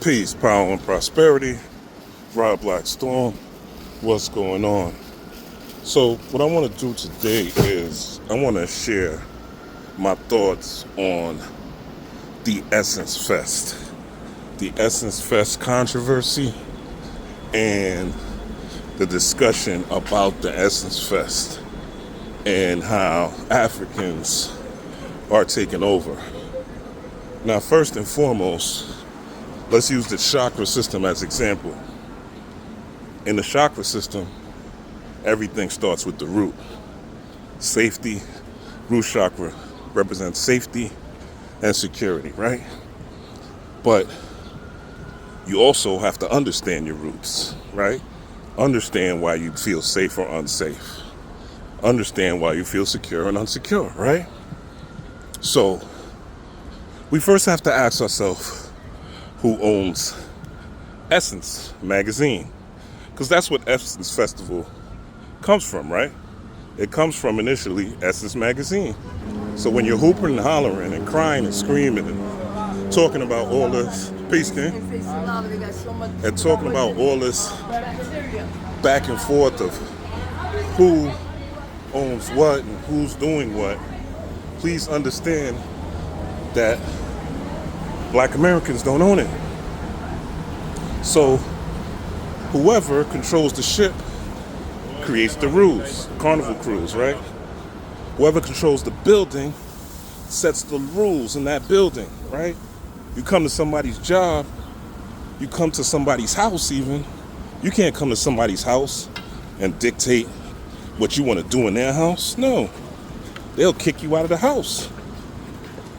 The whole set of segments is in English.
Peace, power, and prosperity. Rod Black Storm. What's going on? So what I want to do today is I want to share my thoughts on the Essence Fest. The Essence Fest controversy and the discussion about the Essence Fest and how Africans are taking over. Now, first and foremost, let's use the chakra system as example. In the chakra system, everything starts with the root. Safety, root chakra represents safety and security, right? But you also have to understand your roots, right? Understand why you feel safe or unsafe. Understand why you feel secure and unsecure, right? So we first have to ask ourselves who owns Essence magazine, because that's what Essence Festival comes from, right? It comes from initially Essence magazine. So when you're hooping and hollering and crying and screaming and talking about all this, peace, King, and talking about all this back and forth of who owns what and who's doing what, please understand that Black Americans don't own it. So whoever controls the ship creates the rules. Carnival Cruise, right? Whoever controls the building sets the rules in that building, right? You come to somebody's job, you come to somebody's house even, you can't come to somebody's house and dictate what you want to do in their house. No, they'll kick you out of the house,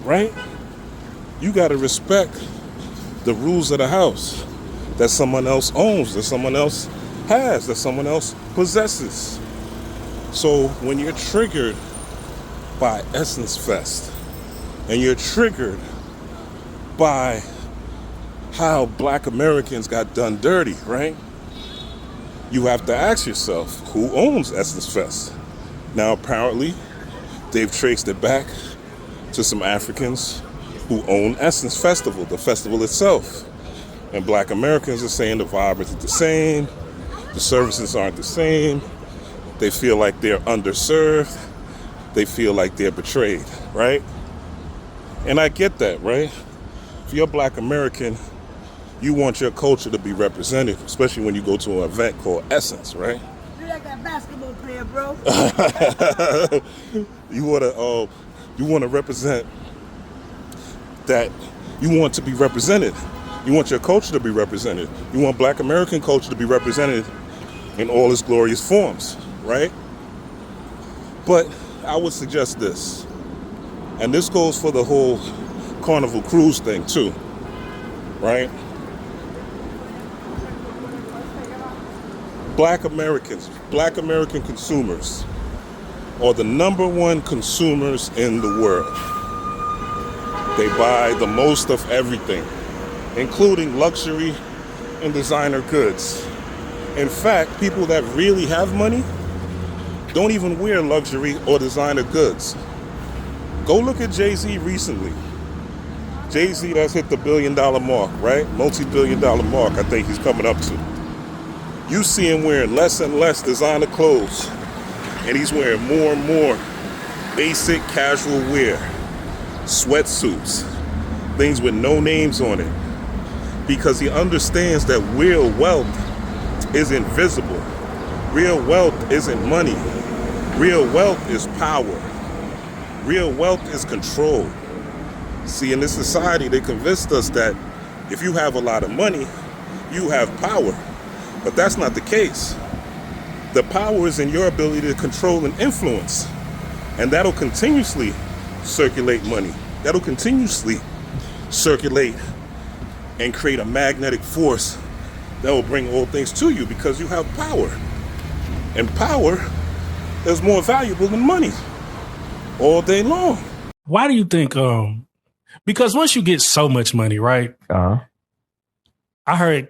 right? You got to respect the rules of the house that someone else owns, that someone else has, that someone else possesses. So when you're triggered by Essence Fest and you're triggered by how Black Americans got done dirty, right? You have to ask yourself, who owns Essence Fest? Now, apparently, they've traced it back to some Africans who own Essence Festival, the festival itself. And Black Americans are saying the vibe isn't the same, the services aren't the same, they feel like they're underserved, they feel like they're betrayed, right? And I get that, right? If you're a Black American, you want your culture to be represented, especially when you go to an event called Essence, right? You're like that basketball player, bro. You want to represent that. You want to be represented. You want your culture to be represented. You want Black American culture to be represented in all its glorious forms, right? But I would suggest this, and this goes for the whole Carnival Cruise thing too, right? Black Americans, Black American consumers are the number one consumers in the world. They buy the most of everything, including luxury and designer goods. In fact, people that really have money don't even wear luxury or designer goods. Go look at Jay-Z recently. Jay-Z has hit the $1 billion mark, right? Multi-billion-dollar mark, I think he's coming up to. You see him wearing less and less designer clothes, and he's wearing more and more basic casual wear, sweatsuits, things with no names on it, because he understands that real wealth is invisible. Real wealth isn't money. Real wealth is power. Real wealth is control. See, in this society, they convinced us that if you have a lot of money, you have power. But that's not the case. The power is in your ability to control and influence. And that'll continuously circulate money. That'll continuously circulate and create a magnetic force that will bring all things to you because you have power. And power is more valuable than money all day long. Why do you think, because once you get so much money, right? Uh-huh. I heard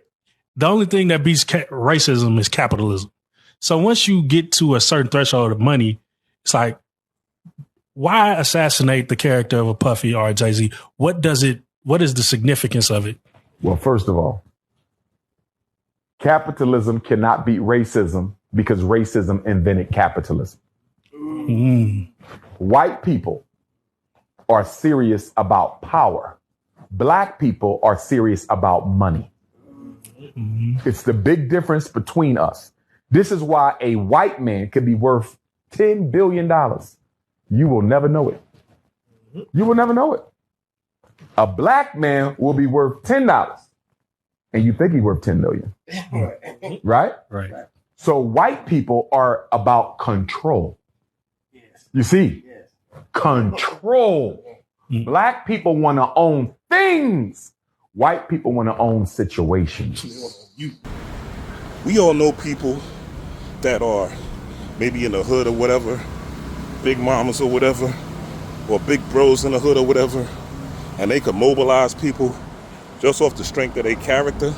the only thing that beats racism is capitalism. So once you get to a certain threshold of money, it's like, why assassinate the character of a Puffy or a Jay-Z? What is the significance of it? Well, first of all, capitalism cannot beat racism because racism invented capitalism. Mm. White people are serious about power. Black people are serious about money. It's the big difference between us. This is why a white man could be worth $10 billion. You will never know it. You will never know it. A black man will be worth $10 and you think he's worth 10 million. Right? Right. So white people are about control. You see, control. Black people want to own things. White people want to own situations. We all know people that are maybe in the hood or whatever, big mamas or whatever, or big bros in the hood or whatever, and they could mobilize people just off the strength of their character,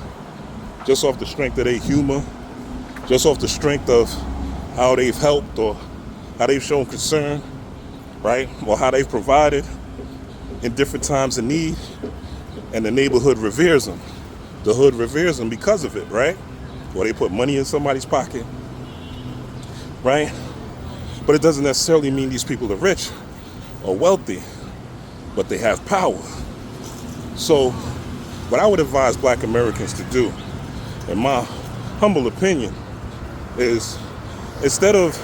just off the strength of their humor, just off the strength of how they've helped or how they've shown concern, right? Or how they've provided in different times of need, and the neighborhood reveres them. The hood reveres them because of it, right? Or they put money in somebody's pocket, right? But it doesn't necessarily mean these people are rich or wealthy, but they have power. So what I would advise Black Americans to do, in my humble opinion, is instead of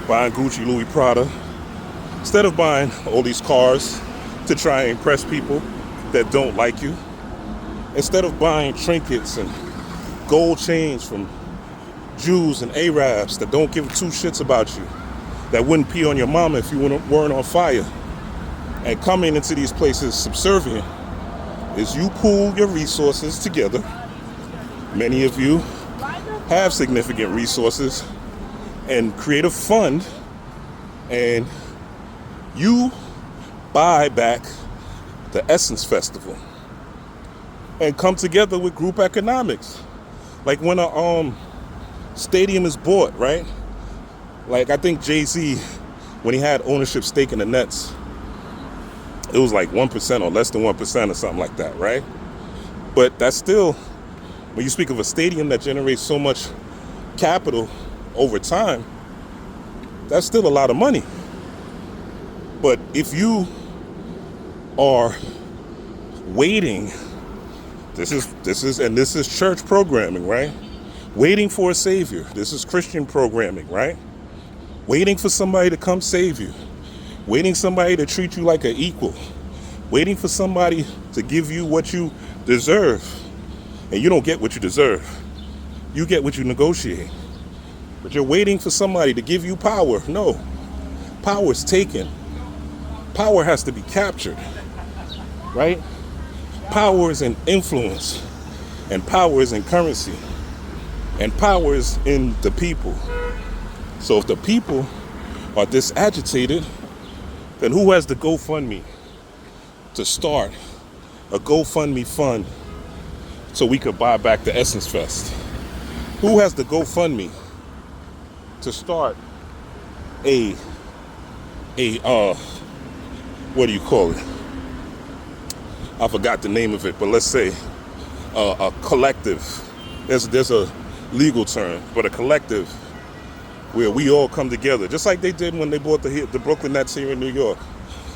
buying Gucci, Louis, Prada, instead of buying all these cars to try and impress people that don't like you, instead of buying trinkets and gold chains from Jews and Arabs that don't give two shits about you, that wouldn't pee on your mama if you weren't on fire, and coming into these places subservient, is you pool your resources together. Many of you have significant resources, and create a fund, and you buy back the Essence Festival and come together with group economics. Like when a stadium is bought, right? Like I think Jay-Z, when he had ownership stake in the Nets, it was like 1% or less than 1% or something like that, right? But that's still, when you speak of a stadium that generates so much capital over time, that's still a lot of money. But if you are waiting, this is church programming, right? Waiting for a savior. This is Christian programming, right? Waiting for somebody to come save you. Waiting somebody to treat you like an equal. Waiting for somebody to give you what you deserve. And you don't get what you deserve. You get what you negotiate. But you're waiting for somebody to give you power. No. Power is taken. Power has to be captured. Right? Power is in influence. And power is in currency. And power is in the people. So if the people are this agitated, then who has the GoFundMe to start a GoFundMe fund so we could buy back the Essence Fest? Who has the GoFundMe to start a what do you call it? I forgot the name of it, but let's say a collective. There's a legal term, but a collective where we all come together, just like they did when they bought the Brooklyn Nets here in New York,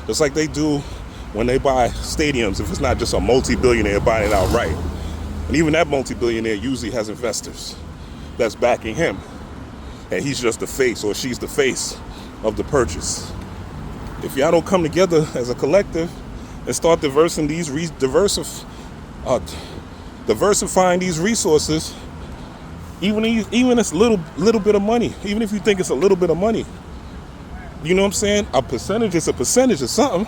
just like they do when they buy stadiums, if it's not just a multi-billionaire buying it outright. And even that multi-billionaire usually has investors that's backing him, and he's just the face, or she's the face of the purchase. If y'all don't come together as a collective and start diversifying these resources, even it's little bit of money, even if you think it's a little bit of money, you know what I'm saying? A percentage is a percentage of something.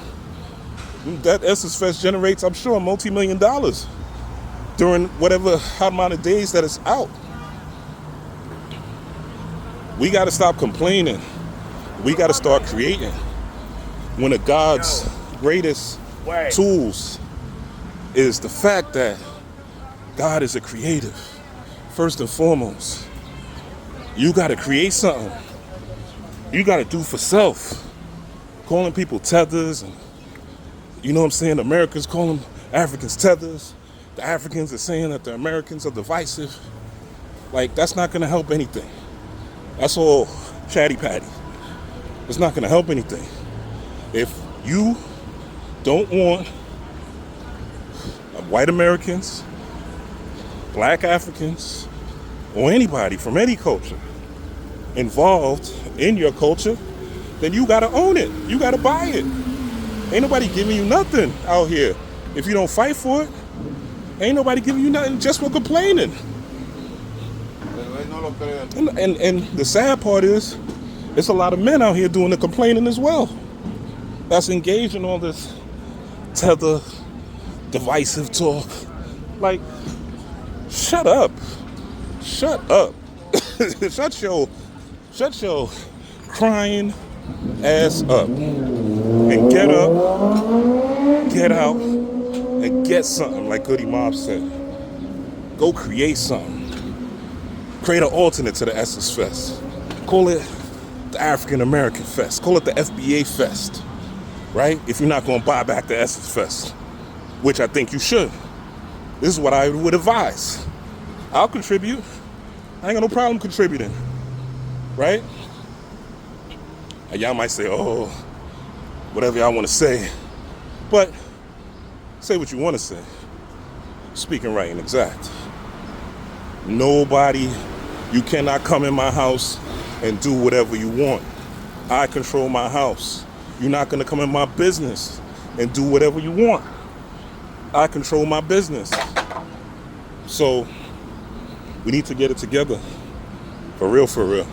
That Essence Fest generates, I'm sure, multi-million dollars during whatever amount of days that it's out. We got to stop complaining. We got to start creating. One of God's greatest tools is the fact that God is a creative. First and foremost, you got to create something. You got to do for self. Calling people tethers, and you know what I'm saying? Americans call them Africans tethers. The Africans are saying that the Americans are divisive. Like, that's not gonna help anything. That's all chatty patty. It's not gonna help anything. If you don't want white Americans, black Africans, or anybody from any culture involved in your culture, then you gotta own it. You gotta buy it. Ain't nobody giving you nothing out here. If you don't fight for it, ain't nobody giving you nothing just for complaining. And the sad part is, it's a lot of men out here doing the complaining as well. That's engaged in all this tether, divisive talk. Like, shut up. Shut up. Shut your crying ass up. And get up, get out, and get something, like Goody Mob said. Go create something. Create an alternate to the Essence Fest. Call it the African American Fest. Call it the FBA Fest. Right? If you're not going to buy back the Essence Fest, which I think you should. This is what I would advise. I'll contribute. I ain't got no problem contributing. Right? And y'all might say, oh, whatever y'all want to say. But say what you want to say. Speaking right and exact. Nobody, you cannot come in my house and do whatever you want. I control my house. You're not going to come in my business and do whatever you want. I control my business. So we need to get it together. For real, for real.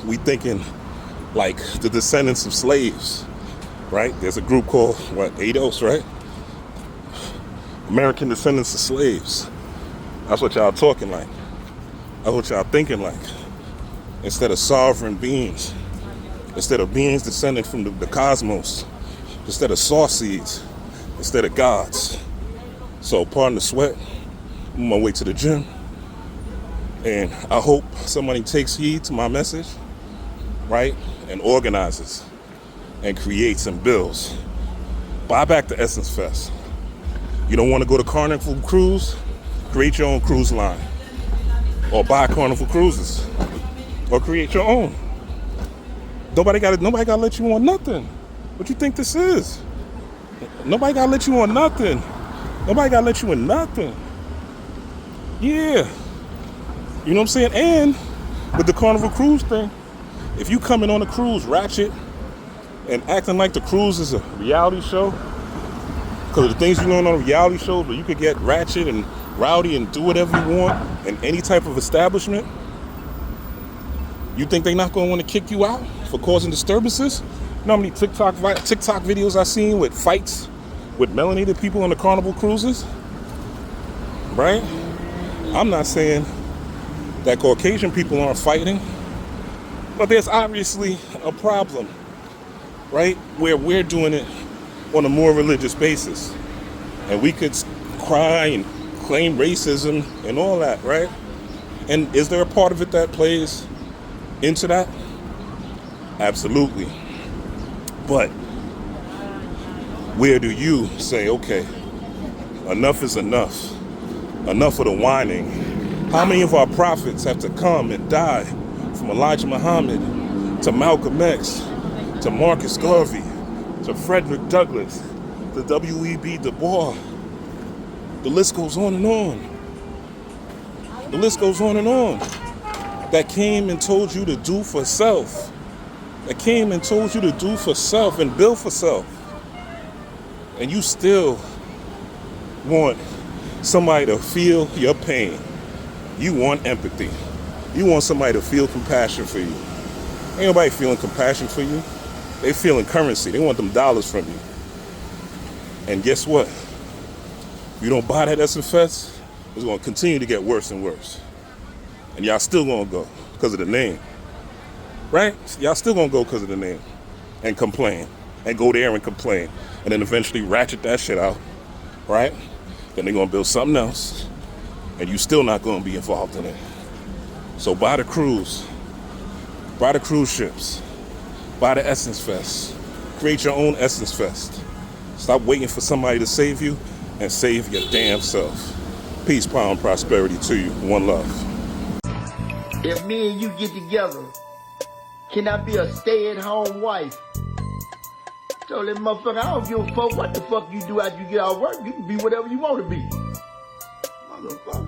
We thinking like the descendants of slaves, right? There's a group called, ADOS, right? American Descendants of Slaves. That's what y'all talking like. That's what y'all thinking like. Instead of sovereign beings. Instead of beings descended from the cosmos. Instead of saw seeds. Instead of gods. So pardon the sweat. I'm on my way to the gym. And I hope somebody takes heed to my message, right? And organizes and creates and builds. Buy back the Essence Fest. You don't want to go to Carnival Cruise? Create your own cruise line. Or buy Carnival Cruises. Or create your own. Nobody gotta let you on nothing. What you think this is? Nobody gotta let you on nothing. Nobody gotta let you in nothing. Yeah. You know what I'm saying? And with the Carnival Cruise thing, if you coming on a cruise ratchet and acting like the cruise is a reality show, because the things you learn on reality shows where you could get ratchet and rowdy and do whatever you want in any type of establishment, you think they're not going to want to kick you out for causing disturbances? You know how many TikTok videos I've seen with fights with melanated people on the Carnival Cruises? Right? I'm not saying that Caucasian people aren't fighting, but there's obviously a problem, right? Where we're doing it on a more religious basis. And we could cry and claim racism and all that, right? And is there a part of it that plays into that? Absolutely. But where do you say, okay, enough is enough? Enough of the whining. How many of our prophets have to come and die, from Elijah Muhammad to Malcolm X to Marcus Garvey to Frederick Douglass to W.E.B. Du Bois? The list goes on and on. The list goes on and on. That came and told you to do for self. That came and told you to do for self and build for self. And you still want somebody to feel your pain. You want empathy. You want somebody to feel compassion for you. Ain't nobody feeling compassion for you. They feeling currency. They want them dollars from you. And guess what? You don't buy that Essence Fest, it's going to continue to get worse and worse. And y'all still going to go because of the name. Right? Y'all still going to go because of the name. And complain. And go there and complain. And then eventually ratchet that shit out. Right? Then they're going to build something else. And you still not going to be involved in it. So buy the cruise. Buy the cruise ships. Buy the Essence Fest. Create your own Essence Fest. Stop waiting for somebody to save you. and save your damn self. Peace, power, and prosperity to you. One love. If me and you get together, can I be a stay-at-home wife? Told that motherfucker, I don't give a fuck what the fuck you do after you get out of work. You can be whatever you want to be. Motherfucker.